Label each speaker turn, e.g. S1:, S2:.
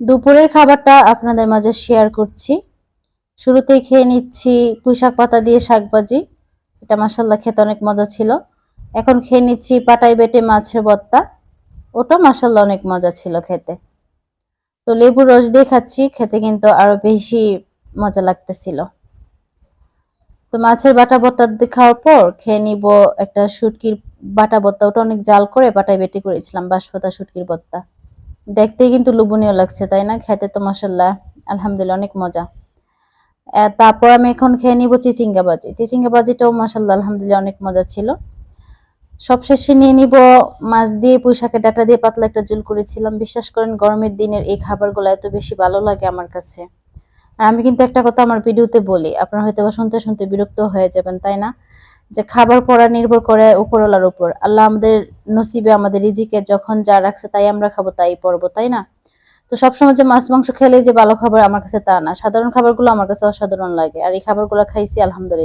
S1: দুপুরের খাবারটা আপনাদের মাঝে শেয়ার করছি। শুরুতেই খেয়ে নিচ্ছি পুঁইশাক পাতা দিয়ে শাকভাজি। এটা মাশাআল্লাহ খেতে অনেক মজা ছিল। এখন খেয়ে নিচ্ছি পাটাই বেটে মাছের ভর্তা। ওটা মাশাআল্লাহ অনেক মজা ছিল খেতে। তো লেবুর রস দিয়ে খাচ্ছি, খেতে কিন্তু আরো বেশি মজা লাগতেছিল। তো মাছের বাটা ভর্তা খাওয়ার পর খেয়ে নিব একটা শুটকির বাটা ভর্তা। ওটা অনেক জাল করে পাটাই বেটে করেছিলাম, বাঁশপাতা শুটকির ভর্তা। দেখতেই কিন্তু লোভনীয় লাগছে, তাই না? খেতে তো মাশাআল্লাহ আলহামদুলিল্লাহ অনেক মজা। তারপর আমি এখন খেয়ে নিব চিচিঙ্গা ভাজি। চিচিঙ্গা ভাজিটাও মাশাআল্লাহ আলহামদুলিল্লাহ অনেক মজা ছিল। সবশেষে নিয়ে নিব মাছ দিয়ে পুঁইশাকের ডাঁটা দিয়ে পাতলা একটা ঝোল করেছিলাম। বিশ্বাস করেন গরমের দিনের এই খাবারগুলো এত বেশি ভালো লাগে আমার কাছে। আর আমি কিন্তু একটা কথা আমার ভিডিওতে বলি, আপনারা হয়তো শুনতে শুনতে বিরক্ত হয়ে যাবেন, তাই না? যে খাবার পড়া নির্ভর করে উপরওয়ালার উপর। আল্লাহ আমাদের নসিবে আমাদের রিজিকে যখন যা রাখছে তাই আমরা খাবো, তাই পড়বো, তাই না? তো সবসময় যে মাছ মাংস খেলেই যে ভালো খাবার আমার কাছে তা না। সাধারণ খাবারগুলো আমার কাছে অসাধারণ লাগে। আর এই খাবারগুলো খাইছি আলহামদুলিল্লাহ।